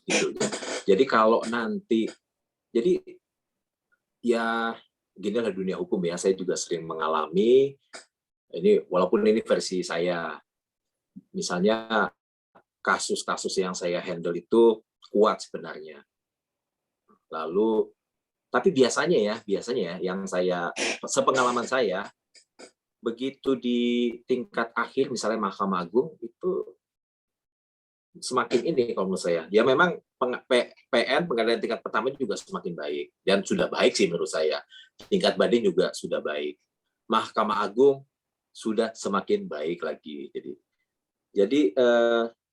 Gitu. Jadi kalau nanti, jadi ya gini lah dunia hukum ya, saya juga sering mengalami ini, walaupun ini versi saya. Misalnya kasus-kasus yang saya handle itu kuat sebenarnya. Lalu tapi biasanya ya yang sepengalaman saya, begitu di tingkat akhir misalnya Mahkamah Agung itu semakin ini kalau menurut saya. Ya memang PN pengadilan tingkat pertama juga semakin baik dan sudah baik sih menurut saya. Tingkat banding juga sudah baik. Mahkamah Agung sudah semakin baik lagi. Jadi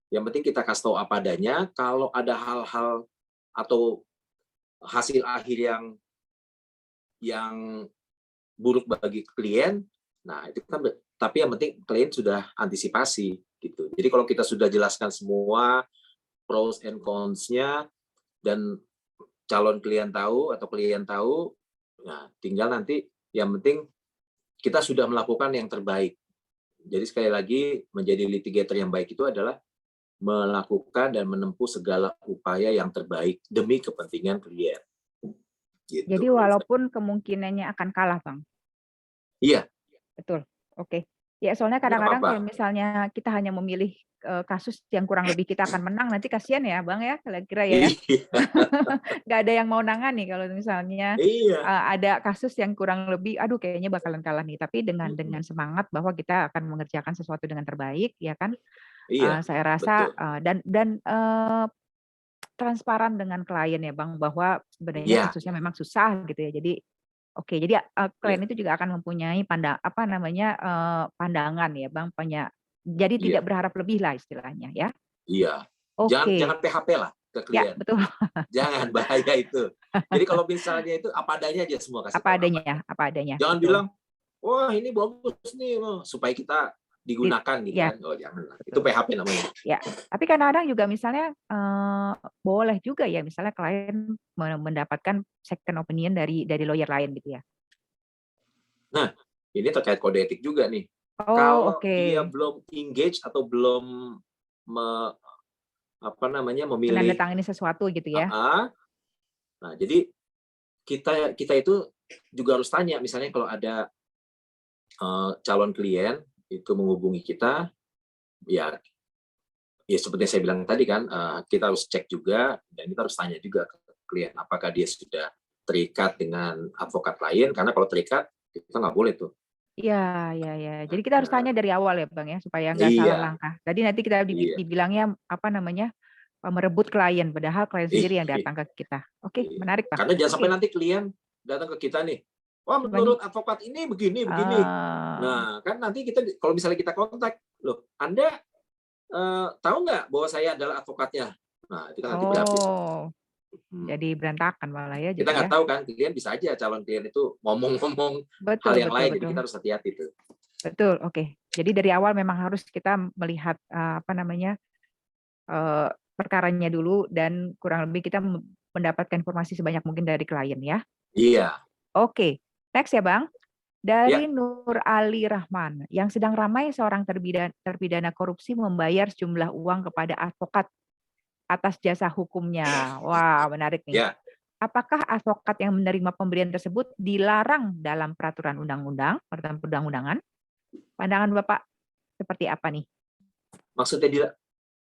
yang penting kita kasih tahu apa adanya. Kalau ada hal-hal atau hasil akhir yang buruk bagi klien, nah itu kan, tapi yang penting klien sudah antisipasi gitu. Jadi kalau kita sudah jelaskan semua pros and cons-nya dan calon klien tahu atau klien tahu, nah tinggal nanti yang penting kita sudah melakukan yang terbaik. Jadi sekali lagi menjadi litigator yang baik itu adalah melakukan dan menempuh segala upaya yang terbaik demi kepentingan klien. Gitu Jadi menurut saya. walaupun kemungkinannya akan kalah, Bang? Iya, Betul, oke. Ya soalnya nggak kadang-kadang apa-apa. kalau misalnya kita hanya memilih, kasus yang kurang lebih kita akan menang, nanti kasihan ya, Bang, ya, kira-kira ya. Iya, Nggak ada yang mau nangani kalau misalnya, iya. ada kasus yang kurang lebih, aduh kayaknya bakalan kalah nih. Tapi dengan Mm-mm. semangat bahwa kita akan mengerjakan sesuatu dengan terbaik, ya kan, Iya, saya rasa, betul. transparan dengan klien ya, Bang, bahwa sebenarnya Iya, kasusnya memang susah gitu ya. Jadi oke, jadi, iya, klien itu juga akan mempunyai pandangan ya, Bang, jadi tidak iya, berharap lebih lah istilahnya ya. iya. Jangan Oke, jangan PHP lah ke ya klien. betul, Jangan, bahaya itu. Jadi kalau misalnya itu apa adanya aja semua kasih tahu apa adanya. apa adanya, Jangan betul. bilang, wah ini bagus nih, supaya kita digunakan gitu Ya kan. Oh jangan lah. Itu betul. PHP namanya. Ya, tapi kadang-kadang juga misalnya, boleh juga ya misalnya klien mendapatkan second opinion dari lawyer lain gitu ya? Nah, ini terkait kode etik juga nih. Oh, Kalau oke. dia belum engage atau belum me- memilih, Menandatangani sesuatu gitu ya? nah jadi kita kita itu juga harus tanya, misalnya kalau ada calon klien itu menghubungi kita, ya ya seperti yang saya bilang tadi kan, kita harus cek juga dan kita harus tanya juga ke klien apakah dia sudah terikat dengan advokat lain, karena kalau terikat kita nggak boleh tuh. Iya iya iya. Jadi kita harus tanya dari awal ya, Bang, ya, supaya nggak salah Iya, langkah. Tadi nanti kita iya, dibilangnya, merebut klien, padahal klien sendiri yang iya. datang ke kita. Oke, menarik, Bang. Karena jangan Oke, sampai nanti klien datang ke kita nih, wah banyak menurut advokat ini begini begini. eee, Nah kan nanti kita kalau misalnya kita kontak, loh Anda tahu nggak bahwa saya adalah advokatnya? Nah itu kan nanti berat itu. oh. Jadi berantakan malah ya Kita jadi nggak ya. tahu kan, klien bisa aja calon klien itu ngomong-ngomong hal Betul yang betul lain, jadi betul. kita harus hati-hati tuh. Betul, oke. Jadi dari awal memang harus kita melihat, apa namanya, eee, perkaranya dulu dan kurang lebih kita mendapatkan informasi sebanyak mungkin dari klien ya. Iya, Oke, next ya Bang. ya, Dari Nur Ali Rahman, yang sedang ramai seorang terpidana korupsi membayar sejumlah uang kepada advokat atas jasa hukumnya. Wah, menarik nih. ya. Apakah advokat yang menerima pemberian tersebut dilarang dalam peraturan perundang-undangan? Pandangan Bapak seperti apa nih? Maksudnya dia,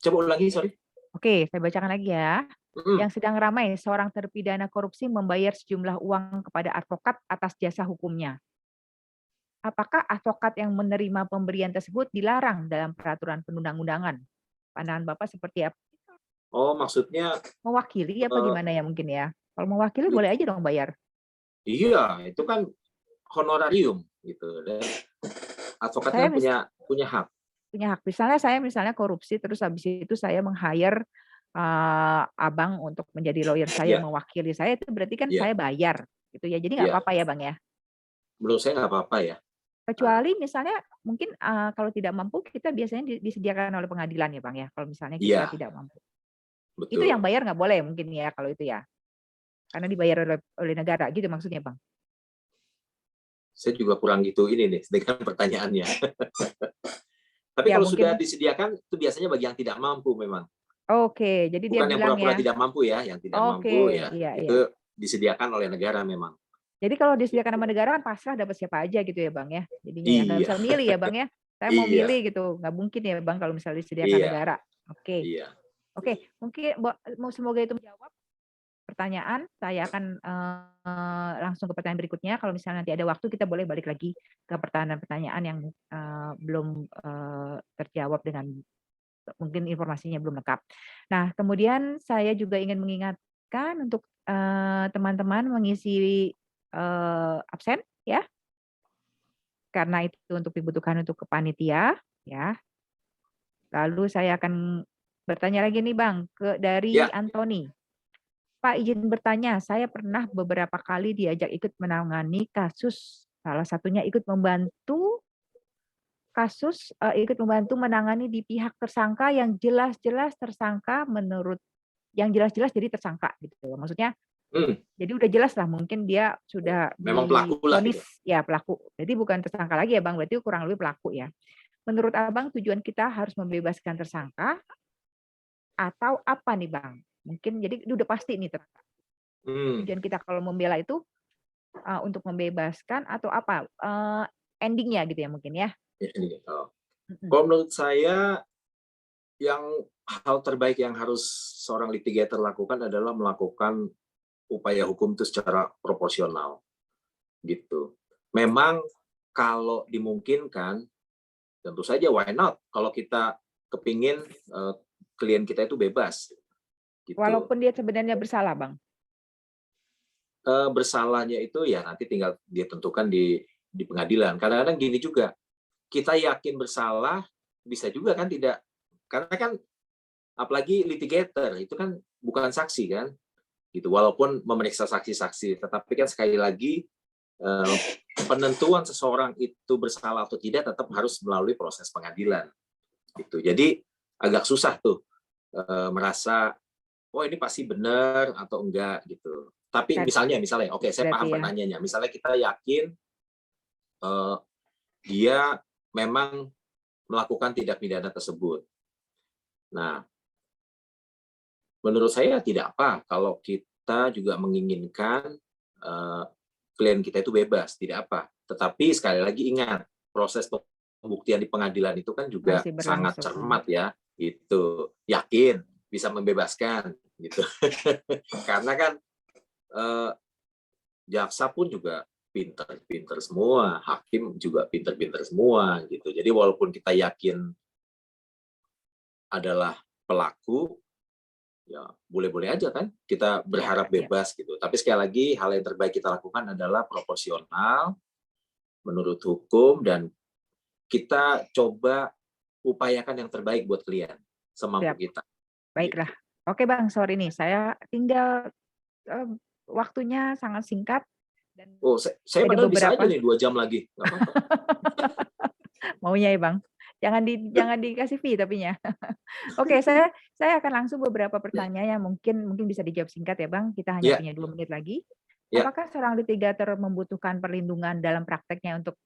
coba ulangi, sorry. Oke, saya bacakan lagi ya. Mm, Yang sedang ramai, seorang terpidana korupsi membayar sejumlah uang kepada advokat atas jasa hukumnya. Apakah advokat yang menerima pemberian tersebut dilarang dalam peraturan perundang-undangan? Pandangan Bapak seperti apa? Oh, maksudnya, Mewakili apa eh, gimana ya mungkin ya? Kalau mewakili boleh aja dong bayar. iya, itu kan honorarium gitu. Dan advokat Saya kan punya hak. punya hak. Misalnya korupsi terus habis itu saya meng-hire Abang untuk menjadi lawyer saya, Iya, mewakili saya, itu berarti kan iya, saya bayar gitu ya. Jadi nggak iya. apa-apa ya Bang ya? Menurut saya nggak apa-apa ya. Ah, Kecuali misalnya mungkin, kalau tidak mampu kita biasanya disediakan oleh pengadilan ya Bang ya, kalau misalnya kita iya, tidak mampu. Itu yang betul. bayar nggak boleh mungkin ya kalau itu ya? Karena dibayar oleh negara gitu maksudnya Bang? Saya juga kurang gitu ini nih dengan pertanyaannya. Tapi Ya kalau sudah mungkin disediakan itu biasanya bagi yang tidak mampu memang. oke, jadi dia Bukan yang bilang pura-pura ya tidak mampu ya, yang tidak oke, mampu ya iya iya. itu disediakan oleh negara memang. Jadi kalau disediakan sama negara kan pasrah dapat siapa aja gitu ya Bang ya, jadinya ya, nggak Iya, bisa milih ya Bang ya? Saya mau iya, milih gitu, nggak mungkin ya Bang kalau misalnya disediakan iya, negara. Oke iya. oke, mungkin semoga itu menjawab pertanyaan. Saya akan, langsung ke pertanyaan berikutnya, kalau misalnya nanti ada waktu kita boleh balik lagi ke pertanyaan-pertanyaan yang, belum, terjawab dengan mungkin informasinya belum lengkap. Nah, kemudian saya juga ingin mengingatkan untuk, teman-teman mengisi, absen ya, karena itu dibutuhkan untuk kepanitia ya. Lalu saya akan bertanya lagi nih Bang, dari Ya, Antoni. Pak izin bertanya, saya pernah beberapa kali diajak ikut menangani kasus, salah satunya ikut membantu menangani di pihak tersangka yang jelas-jelas tersangka yang jelas-jelas jadi tersangka gitu. Maksudnya hmm, jadi udah jelas lah mungkin dia sudah memang pelaku lah divonis gitu. ya pelaku. Jadi bukan tersangka lagi ya Bang, berarti kurang lebih pelaku ya. Menurut Abang tujuan kita harus membebaskan tersangka atau apa nih Bang? Mungkin jadi udah pasti nih Hmm, tujuan kita kalau membela itu untuk membebaskan atau apa, ending-nya gitu ya mungkin ya? ya, ini. Oh. Mhm. Kalau menurut saya yang hal terbaik yang harus seorang litigator lakukan adalah melakukan upaya hukum itu secara proporsional gitu. Memang kalau dimungkinkan tentu saja why not kalau kita kepingin klien kita itu bebas gitu. Walaupun dia sebenarnya bersalah Bang? Bersalahnya itu ya nanti tinggal dia tentukan di pengadilan. Kadang-kadang gini juga, kita yakin bersalah bisa juga kan tidak, karena kan apalagi litigator itu kan bukan saksi kan gitu, walaupun memeriksa saksi-saksi, tetapi kan sekali lagi eh, penentuan seseorang itu bersalah atau tidak tetap harus melalui proses pengadilan gitu. Jadi agak susah tuh merasa oh ini pasti benar atau enggak gitu. Tapi Kan misalnya, oke saya berarti paham ya? pertanyaannya. Misalnya kita yakin eh, dia memang melakukan tindak pidana tersebut. Nah, menurut saya tidak apa kalau kita juga menginginkan eh, klien kita itu bebas, tidak apa. Tetapi sekali lagi ingat, proses pembuktian di pengadilan itu kan juga Masih sangat berlangsung. cermat ya. Itu yakin bisa membebaskan gitu. Karena kan eh, jaksa pun juga pinter-pinter semua, hakim juga pinter-pinter semua gitu. Jadi walaupun kita yakin adalah pelaku, ya boleh-boleh aja kan kita Iya berharap iya. bebas gitu. Tapi sekali lagi hal yang terbaik kita lakukan adalah proporsional menurut hukum dan kita coba upayakan yang terbaik buat klien semampu Siap, kita baiklah. gitu. Oke Bang, sorry nih, saya tinggal waktunya sangat singkat dan Oh, saya ada padahal bisa aja beberapa nih 2 jam lagi, nggak apa-apa. maunya ya Bang. Jangan dikasih fee tapinya. Oke, saya akan langsung beberapa pertanyaan yang mungkin bisa dijawab singkat ya Bang. Kita hanya Iya, punya 2 menit lagi. iya. Apakah seorang litigator membutuhkan perlindungan dalam prakteknya untuk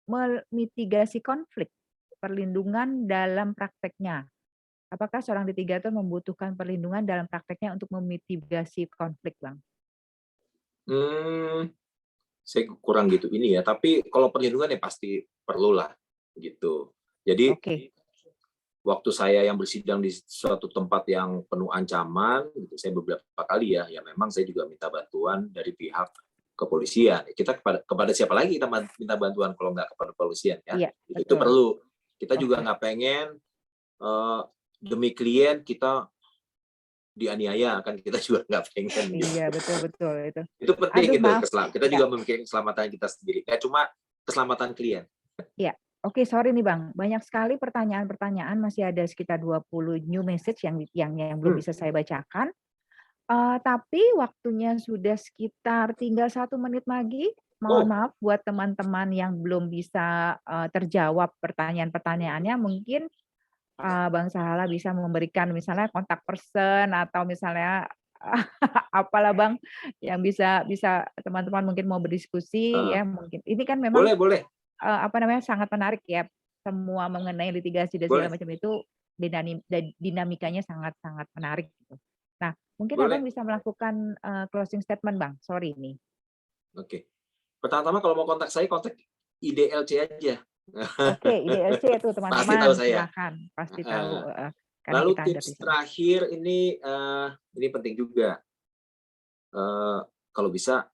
memitigasi konflik? Perlindungan dalam prakteknya. Apakah seorang litigator membutuhkan perlindungan dalam prakteknya untuk memitigasi konflik, Bang? Saya kurang gitu ini ya, tapi kalau perlindungan ya pasti perlulah, gitu. Jadi, Oke. waktu saya yang bersidang di suatu tempat yang penuh ancaman, gitu, saya beberapa kali ya memang saya juga minta bantuan dari pihak kepolisian. Kita kepada siapa lagi kita minta bantuan kalau nggak kepada kepolisian ya? Iya, Itu betul. perlu. Kita juga Oke. nggak pengen demi klien kita dianiaya, kan kita juga nggak pengen gitu. Iya, betul itu. Itu penting Aduh, gitu, maaf. kita Ya. juga memikirkan keselamatan kita sendiri, nggak cuma keselamatan klien. Iya. Oke, sorry nih Bang, banyak sekali pertanyaan-pertanyaan, masih ada sekitar 20 new message yang belum bisa saya bacakan. Tapi waktunya sudah sekitar tinggal 1 menit lagi. Mohon maaf buat teman-teman yang belum bisa, terjawab pertanyaan-pertanyaannya, mungkin Bang Sahala bisa memberikan misalnya kontak person atau misalnya apalah Bang, yang bisa bisa teman-teman mungkin mau berdiskusi ya mungkin. Ini kan memang, Boleh. apa namanya, sangat menarik ya, semua mengenai litigasi dan segala Boleh. macam itu dinamikanya sangat-sangat menarik gitu. Nah, mungkin Abang Boleh. bisa melakukan, closing statement Bang, sorry nih. Oke. Pertama-tama kalau mau kontak saya, kontak IDLC aja. Oke, IDLC itu Pasti tahu teman-teman, saya. silakan, pasti tahu, karena Lalu kita under di tips sana. terakhir ini penting juga. Kalau bisa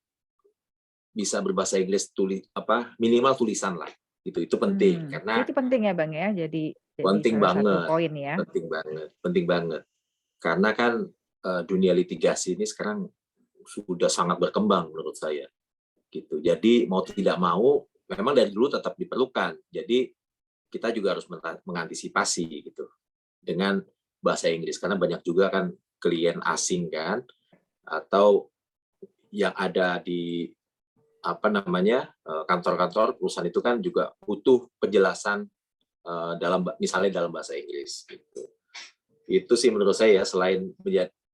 berbahasa Inggris minimal tulisan lah. Itu penting karena Itu penting ya Bang ya, jadi penting salah satu banget, poin ya. penting banget. Karena kan dunia litigasi ini sekarang sudah sangat berkembang menurut saya. Gitu. Jadi mau tidak mau memang dari dulu tetap diperlukan. Jadi kita juga harus mengantisipasi gitu dengan bahasa Inggris karena banyak juga kan klien asing kan atau yang ada di kantor-kantor perusahaan itu kan juga butuh penjelasan misalnya dalam bahasa Inggris gitu. Itu sih menurut saya selain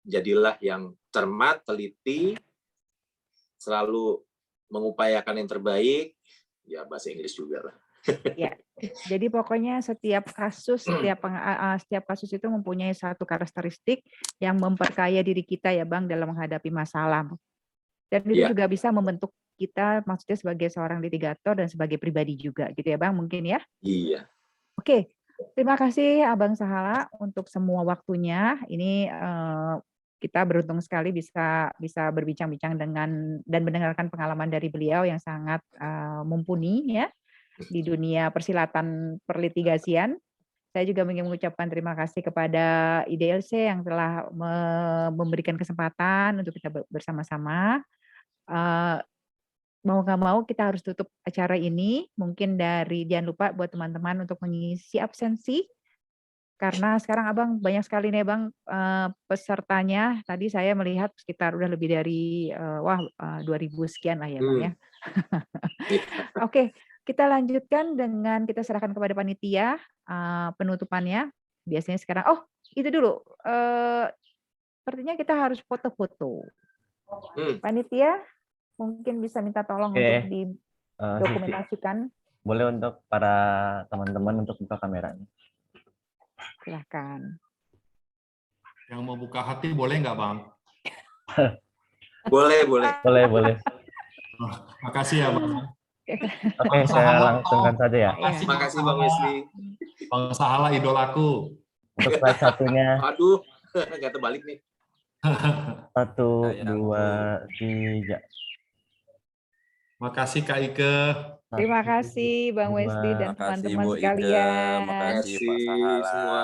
jadilah yang cermat, teliti, selalu mengupayakan yang terbaik, ya bahasa Inggris juga lah. Ya, jadi pokoknya setiap kasus itu mempunyai satu karakteristik yang memperkaya diri kita ya Bang dalam menghadapi masalah. Dan itu juga bisa membentuk kita maksudnya sebagai seorang litigator dan sebagai pribadi juga gitu ya Bang mungkin ya? Iya. Oke, terima kasih Abang Sahala untuk semua waktunya. Ini kita beruntung sekali bisa berbincang-bincang dengan dan mendengarkan pengalaman dari beliau yang sangat mumpuni ya di dunia persilatan perlitigasian. Saya juga ingin mengucapkan terima kasih kepada IDLC yang telah memberikan kesempatan untuk kita bersama-sama. Mau nggak mau kita harus tutup acara ini. Mungkin jangan lupa buat teman-teman untuk mengisi absensi. Karena sekarang Abang banyak sekali nih Bang pesertanya. Tadi saya melihat sekitar udah lebih dari 2.000 sekian lah ya Bang ya. Oke, kita lanjutkan dengan kita serahkan kepada panitia penutupannya. Biasanya sekarang, itu dulu. Sepertinya kita harus foto-foto. Panitia mungkin bisa minta tolong untuk didokumentasikan. Boleh untuk para teman-teman untuk buka kameranya. Silahkan. Yang mau buka hati boleh nggak, Bang? Boleh. Makasih ya, Bang. Oke, saya langsungkan saja ya. Terima kasih Bang Wesley. Bang Sahala idolaku. Untuk slide satunya. Aduh, nggak terbalik nih. 1, 2, 3. Makasih Kak Ike. Terima kasih Bang Wesley dan teman-teman sekalian. Makasih Pak Sahala. Semua.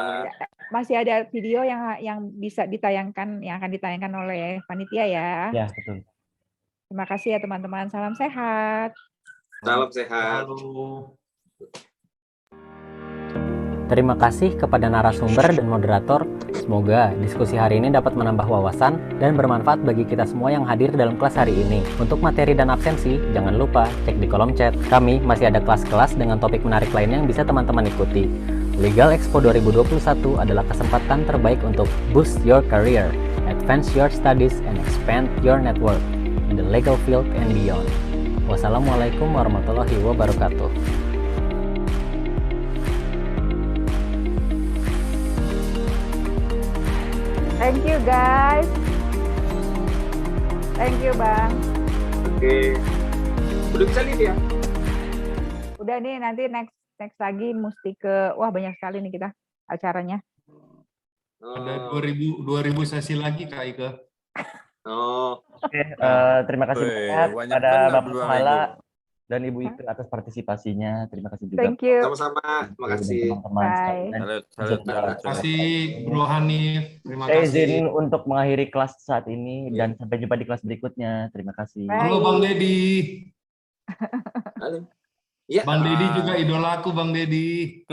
Masih ada video yang bisa ditayangkan, yang akan ditayangkan oleh panitia ya. Ya, betul. Terima kasih ya teman-teman. Salam sehat. Salam sehat. Halo. Terima kasih kepada narasumber dan moderator. Semoga diskusi hari ini dapat menambah wawasan dan bermanfaat bagi kita semua yang hadir dalam kelas hari ini. Untuk materi dan absensi, jangan lupa cek di kolom chat. Kami masih ada kelas-kelas dengan topik menarik lainnya yang bisa teman-teman ikuti. Legal Expo 2021 adalah kesempatan terbaik untuk boost your career, advance your studies, and expand your network in the legal field and beyond. Wassalamualaikum warahmatullahi wabarakatuh. Thank you guys. Thank you Bang. Oke. Udah bisa lihat ya? Udah nih nanti next lagi mesti ke banyak sekali nih kita acaranya. Ada 2000 sesi lagi Kak Ike. Oh, Oke, terima kasih banyak banyak pada benar Bapak 2 Kepala minggu. dan Ibu Ike atas partisipasinya. Terima kasih juga Thank you. sama-sama. Terima dan kasih. teman-teman Bye. sekalian. Salut, Untuk salut, salut, Terima salut. kasih Bro Hanif. Terima Saya kasih. izin untuk mengakhiri kelas saat ini Iya. dan sampai jumpa di kelas berikutnya. Terima kasih. Bye. Halo Bang Dedi. Halo. Ya. Bang Dedi juga idolaku Bang Dedi.